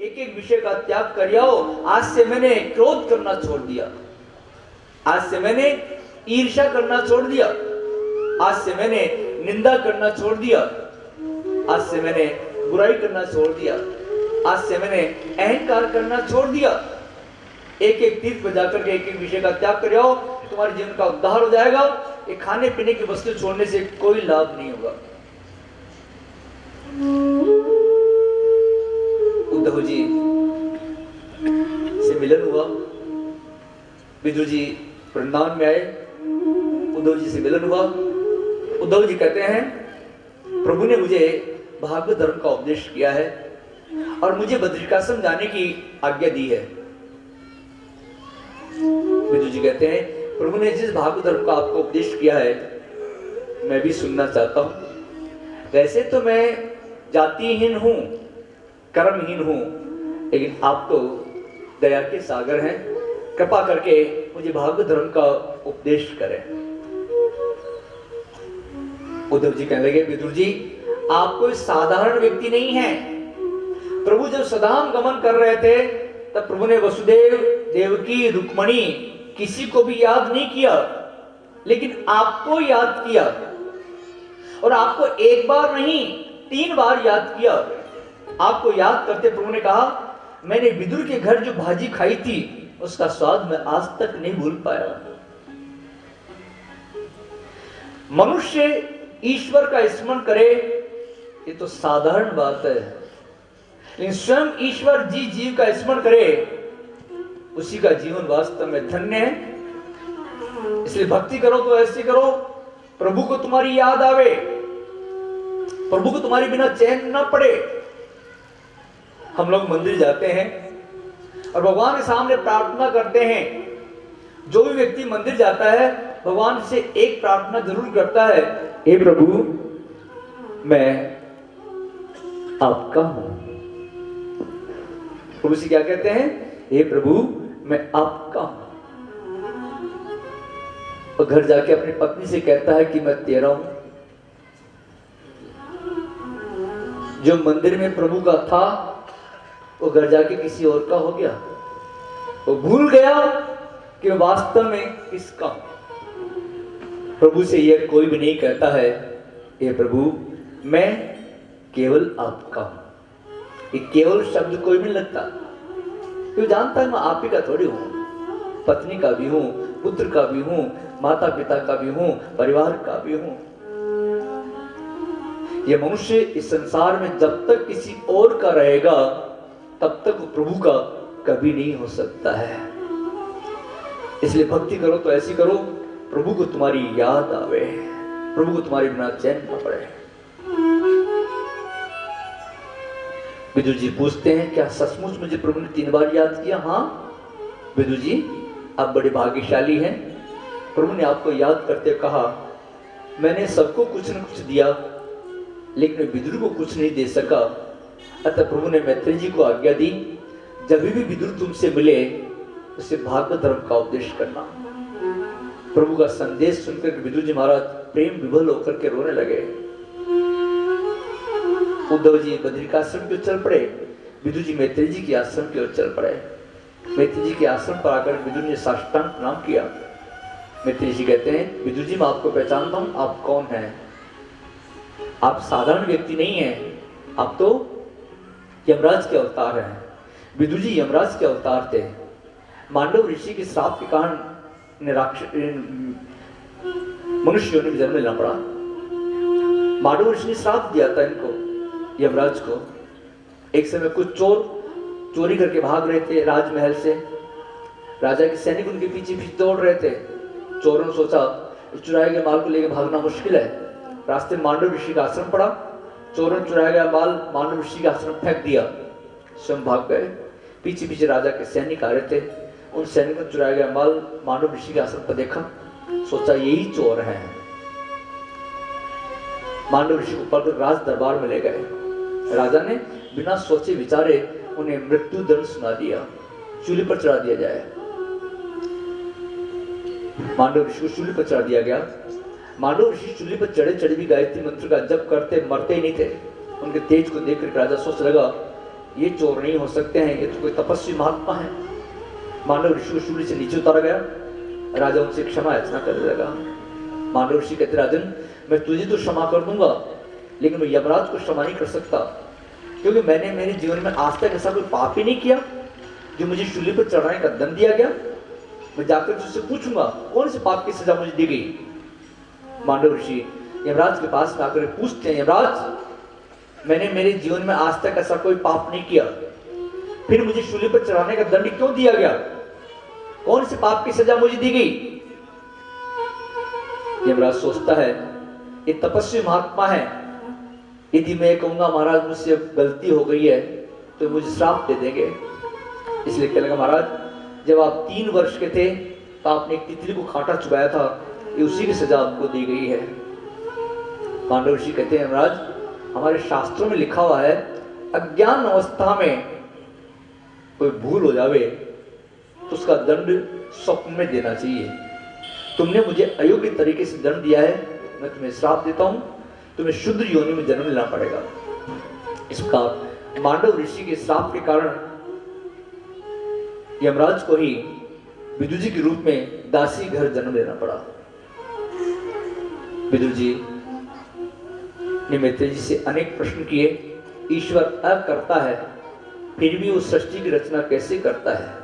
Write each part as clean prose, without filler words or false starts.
एक एक विषय का त्याग कर आओ। आज से मैंने क्रोध करना छोड़ दिया, आज से मैंने ईर्ष्या करना छोड़ दिया, आज से मैंने निंदा करना छोड़ दिया, आज से मैंने बुराई करना छोड़ दिया, आज से मैंने अहंकार करना छोड़ दिया। एक एक तीर्थ पर जाकर के एक एक विषय का त्याग कर आओ, तुम्हारे जीवन का उद्धार हो जाएगा। ये खाने पीने की वस्तु छोड़ने से कोई लाभ नहीं होगा। उद्धव जी से मिलन हुआ, विदुर जी वृंदावन में आए, उद्धव जी से मिलन हुआ। उद्धव जी कहते हैं प्रभु ने मुझे भागवत धर्म का उपदेश किया है और मुझे बद्रिकाश्रम जाने की आज्ञा दी है। विदुर जी कहते हैं प्रभु ने जिस भागवत धर्म का आपको उपदेश किया है मैं भी सुनना चाहता हूं। वैसे तो मैं जातिहीन हूं, कर्महीन हूं, लेकिन आप तो दया के सागर हैं, कृपा करके मुझे भागवत धर्म का उपदेश करें। उद्धव जी कहने लगे विदुर जी आप कोई साधारण व्यक्ति नहीं है। प्रभु जब सदाम गमन कर रहे थे तब प्रभु ने वसुदेव, देवकी, रुक्मणी किसी को भी याद नहीं किया, लेकिन आपको याद किया और आपको एक बार नहीं 3 बार याद किया। आपको याद करते प्रभु ने कहा मैंने विदुर के घर जो भाजी खाई थी उसका स्वाद मैं आज तक नहीं भूल पाया। मनुष्य ईश्वर का स्मरण करे ये तो साधारण बात है, लेकिन स्वयं ईश्वर जी जीव का स्मरण करे उसी का जीवन वास्तव में धन्य है। इसलिए भक्ति करो तो ऐसी करो प्रभु को तुम्हारी याद आवे, प्रभु को तुम्हारे बिना चैन ना पड़े। हम लोग मंदिर जाते हैं और भगवान के सामने प्रार्थना करते हैं। जो भी व्यक्ति मंदिर जाता है भगवान से एक प्रार्थना जरूर करता है, हे प्रभु मैं आपका हूं। प्रभु से क्या कहते हैं, हे प्रभु मैं आपका हूं। और घर जाके अपनी पत्नी से कहता है कि मैं तेरा हूं। जो मंदिर में प्रभु का था वो घर जाके किसी और का हो गया, वो भूल गया कि वास्तव में किसका हूं। प्रभु से यह कोई भी नहीं कहता है हे प्रभु मैं केवल आपका हूं। ये केवल शब्द कोई नहीं लगता, क्यों जानता है मैं आप ही का थोड़ी हूं, पत्नी का भी हूं, पुत्र का भी हूं, माता पिता का भी हूं, परिवार का भी हूं। ये मनुष्य इस संसार में जब तक किसी और का रहेगा तब तक वो प्रभु का कभी नहीं हो सकता है। इसलिए भक्ति करो तो ऐसी करो प्रभु को तुम्हारी याद आवे, प्रभु को तुम्हारे बिना चैन न पड़े। विदुर जी पूछते हैं क्या सचमुच मुझे प्रभु ने 3 बार याद किया? हाँ विदुर जी आप बड़े भाग्यशाली हैं। प्रभु ने आपको याद करते कहा मैंने सबको कुछ न कुछ दिया लेकिन विदुर को कुछ नहीं दे सका। अतः प्रभु ने मैत्रेय जी को आज्ञा दी जब भी विदुर तुमसे मिले उसे भागवत धर्म का उपदेश करना। प्रभु का संदेश सुनकर विदुर जी महाराज प्रेम विभल होकर के रोने लगे। उद्धव जी बद्रिकाश्रम की ओर चल पड़े, विदुर जी मैत्रेय जी के आश्रम की ओर चल पड़े। मैत्रेय जी के आश्रम पर आकर विदुर ने साष्टांग प्रणाम किया। मैत्रेय जी कहते हैं विदुर जी मैं आपको पहचानता हूं, आप कौन हैं? आप साधारण व्यक्ति नहीं हैं, आप तो यमराज के अवतार हैं। विदुर जी यमराज के अवतार थे। मांडव ऋषि के श्राप के कारण मनुष्य योनि में जन्म लेना पड़ा। मांडव ऋषि ने श्राप दिया था इनको, यमराज को। एक समय कुछ चोर चोरी करके भाग रहे थे राजमहल से, राजा के सैनिक उनके पीछे पीछे दौड़ रहे थे। चोरों ने सोचा चुराए गए माल को लेकर भागना मुश्किल है, रास्ते में मांडव ऋषि का आश्रम पड़ा। चोरों ने चुराया गया माल मांडव ऋषि का आश्रम फेंक दिया, स्वयं भाग गए। पीछे पीछे राजा के सैनिक आ रहे थे, उन सैनिकों ने चुराया गया माल मांडव ऋषि के आश्रम पर देखा, सोचा यही चोर हैं। मांडव ऋषि को पकड़ राज दरबार में ले गए। राजा ने बिना सोचे विचारे उन्हें मृत्यु दंड सुना दिया, चूल्हे पर चढ़ा दिया जाए। मांडव ऋषि को चूल्हे पर चढ़ा दिया गया। मांडव ऋषि चूल्हे पर चढ़े चढ़े भी गायत्री मंत्र का जप करते, मरते ही नहीं थे। उनके तेज को देखकर राजा सोच लगा ये चोर नहीं हो सकते हैं, ये तो कोई तपस्वी महात्मा है। मानव ऋषि सूर्य से नीचे उतारा गया। राजा उनसे क्षमा याचना करने लगा। मानव ऋषि कहते, राजन मैं तुझे तो क्षमा कर दूंगा, लेकिन मैं यमराज को क्षमा नहीं कर सकता, क्योंकि मैंने मेरे जीवन में आज तक ऐसा कोई पाप ही नहीं किया जो मुझे शूली पर चढ़ाने का दंड दिया गया। मैं जाकर तुझसे पूछूंगा कौन से पाप की सजा मुझे दी गई। मांडव ऋषि यमराज के पास में आकर पूछते हैं, यमराज मैंने मेरे जीवन में आज तक ऐसा कोई पाप नहीं किया, फिर मुझे शूली पर चढ़ाने का दंड क्यों दिया गया? कौन से पाप की सजा मुझे दी गई? यमराज सोचता है, ये तपस्वी महात्मा है, यदि मैं कहूंगा महाराज मुझसे गलती हो गई है तो मुझे श्राप दे देंगे। इसलिए क्या लगा, महाराज जब आप 3 वर्ष के थे तो आपने एक तितली को कांटा चुभाया था, ये उसी की सजा आपको दी गई है। पांडव ऋषि कहते हैं, महाराज हमारे शास्त्रों में लिखा हुआ है, अज्ञान अवस्था में कोई भूल हो जावे तो उसका दंड स्वप्न में देना चाहिए। तुमने मुझे अयोग्य तरीके से दंड दिया है, मैं तुम्हें श्राप देता हूं, तुम्हें शुद्ध योनि में जन्म लेना पड़ेगा। इस प्रकार मांडव ऋषि के श्राप के कारण यमराज को ही विदुर जी के रूप में दासी घर जन्म लेना पड़ा। विदुर जी ने मैत्रेय जी से अनेक प्रश्न किए। ईश्वर अकर्ता है, फिर भी वो सृष्टि की रचना कैसे करता है?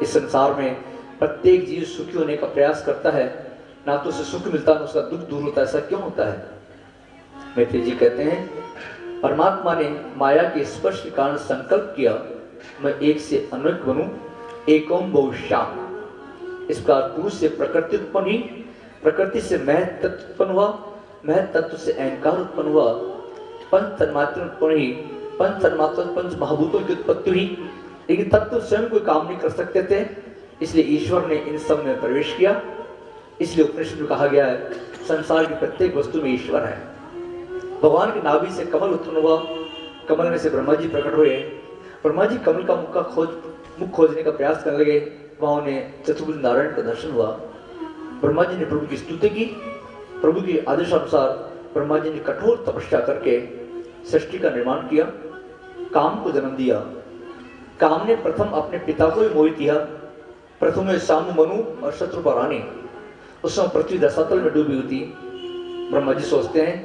इस संसार में प्रत्येक जीव सुखी होने का प्रयास करता है, ना तो उसे सुख मिलता ना उसका दुख दूर होता, ऐसा क्यों होता है? मैत्रेय जी कहते हैं, परमात्मा ने माया के स्पर्श के कारण संकल्प किया, मैं एक से अनेक बनूं, एकोम बहुश्याम। इस प्रकार पुरुष से प्रकृति उत्पन्न हुई, प्रकृति से महत तत्व उत्पन्न हुआ, महत तत्व से अहंकार उत्पन्न हुआ, पंच तन्मात्रा उत्पन्न हुई, पंच तन्मात्रा पंच महाभूतों की उत्पत्ति हुई, लेकिन तत्व स्वयं कोई काम नहीं कर सकते थे, इसलिए ईश्वर ने इन सब में प्रवेश किया। इसलिए उपनिषद में कहा गया है, संसार की प्रत्येक वस्तु में ईश्वर है। भगवान की नाभि से कमल उत्पन्न हुआ, कमल में से ब्रह्मा जी प्रकट हुए। ब्रह्मा जी कमल का मुख खोजने का प्रयास करने लगे, वहां उन्हें चतुर्भुज नारायण का दर्शन हुआ। ब्रह्मा जी ने प्रभु की स्तुति की। प्रभु के आदेशानुसार ब्रह्मा जी ने कठोर तपस्या करके सृष्टि का निर्माण किया, काम को जन्म दिया। काम ने प्रथम अपने पिता को ही मोहित किया। प्रथम में सामु मनु और शत्रुपा रानी। उस समय पृथ्वी रसातल में डूबी हुई थी। ब्रह्मा जी सोचते हैं,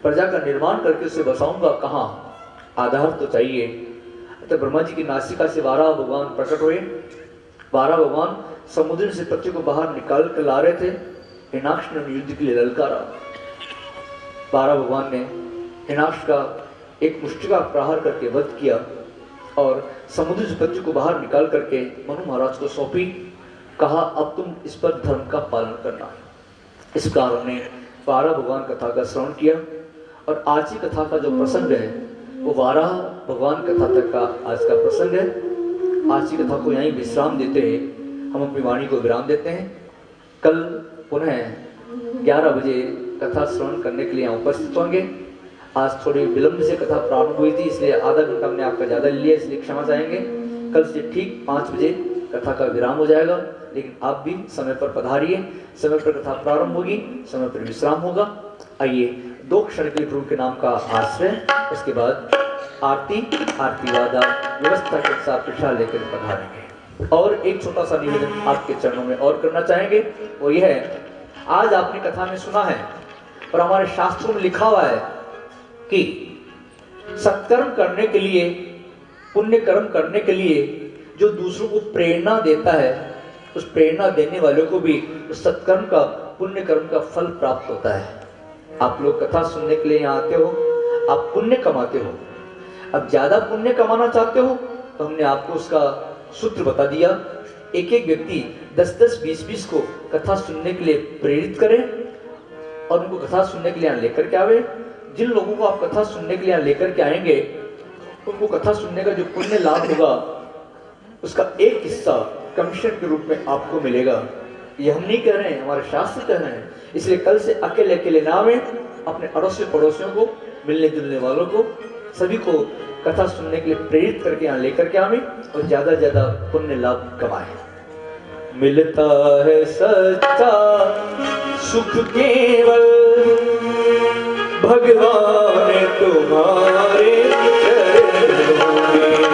प्रजा का निर्माण करके उसे बसाऊंगा कहाँ, आधार तो चाहिए। तो ब्रह्मा जी की नासिका से 12 भगवान प्रकट हुए। 12 भगवान समुद्र से पृथ्वी को बाहर निकाल कर ला रहे थे। हिरण्याक्ष ने युद्ध के लिए ललकारा। 12 भगवान ने हिरण्याक्ष का एक मुष्टिका प्रहार करके वध किया और समुद्र से पृथ्वी को बाहर निकाल करके मनु महाराज को सौंपी। कहा, अब तुम इस पर धर्म का पालन करना। इस कारण ने 12 भगवान कथा का श्रवण किया और आज की कथा का जो प्रसंग है वो 12 भगवान कथा तक का आज का प्रसंग है। आज की कथा को यहीं विश्राम देते हैं, हम अपनी वाणी को विराम देते हैं। कल पुनः 11 बजे कथा श्रवण करने के लिए यहाँ उपस्थित होंगे। आज थोड़ी विलंब से कथा प्रारंभ हुई थी, इसलिए आधा घंटा हमने आपका ज़्यादा लिया, इसलिए क्षमा चाहेंगे। कल से ठीक 5 बजे कथा का विराम हो जाएगा, लेकिन आप भी समय पर पधारिए। समय पर कथा प्रारंभ होगी, समय पर विश्राम होगा। आइए 2 क्षण के लिए प्रभु के नाम का आश्रय, उसके बाद आरती वादा व्यवस्था के साथ प्रसाद लेकर पधारेंगे। और एक छोटा सा निवेदन आपके चरणों में और करना चाहेंगे, वो यह है, आज आपने कथा में सुना है और हमारे शास्त्रों में लिखा हुआ है कि सत्कर्म करने के लिए, पुण्य कर्म करने के लिए जो दूसरों को प्रेरणा देता है, उस प्रेरणा देने वालों को भी उस सत्कर्म का, पुण्य कर्म का फल प्राप्त होता है। आप लोग कथा सुनने के लिए यहाँ आते हो, आप पुण्य कमाते हो। अब ज्यादा पुण्य कमाना चाहते हो तो हमने आपको उसका सूत्र बता दिया। एक एक व्यक्ति 10-10, 20-20 को कथा सुनने के लिए प्रेरित करें और उनको कथा सुनने के लिए यहाँ लेकर के आवे। जिन लोगों को आप कथा सुनने के लिए यहाँ लेकर के आएंगे, उनको कथा सुनने का जो पुण्य लाभ होगा उसका एक हिस्सा कमीशन के रूप में आपको मिलेगा। ये हम नहीं कह रहे हैं, हमारे शास्त्र कह रहे हैं। इसलिए कल से अकेले अकेले ना आवे, अपने अड़ोसी पड़ोसियों को, मिलने जुलने वालों को, सभी को कथा सुनने के लिए प्रेरित करके यहाँ लेकर के आवे और ज्यादा ज्यादा पुण्य लाभ कमाए। मिलता है सच्चा सुख केवल भगवान तुम्हारे चरणों में।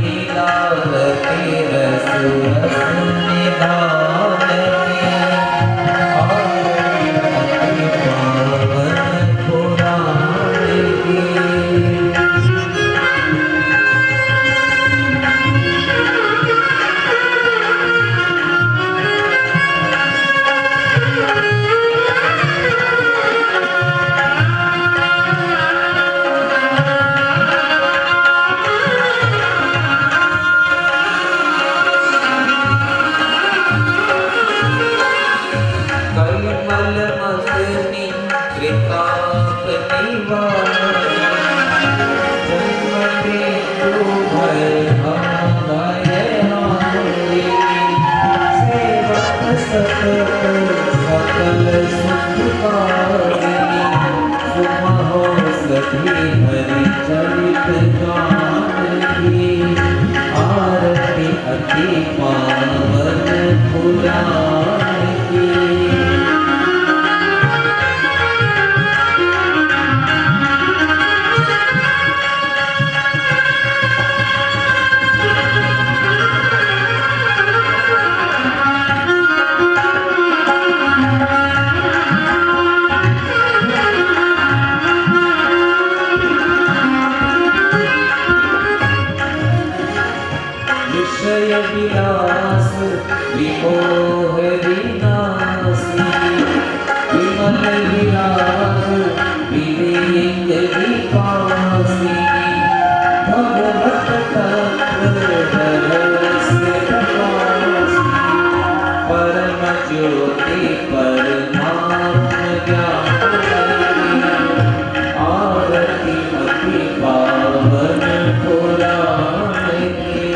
लीला आरती अति पावन पुराण की। विषय विलास विमोह विनाशी विमल विलास विवेक विकासी भगवत तत्व रहस्य प्रकाशी परम ज्योति परमात्म ज्ञान आरती अति पावन पुराण की।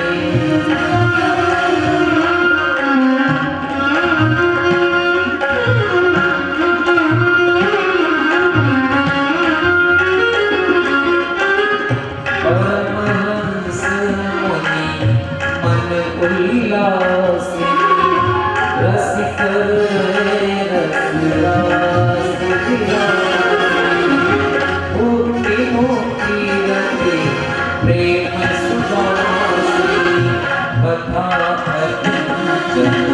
परमहंस मुनि मन उल्लासी रसिक रसरास मुक्ति मुक्ति रति प्रेम सुवासी कथा अति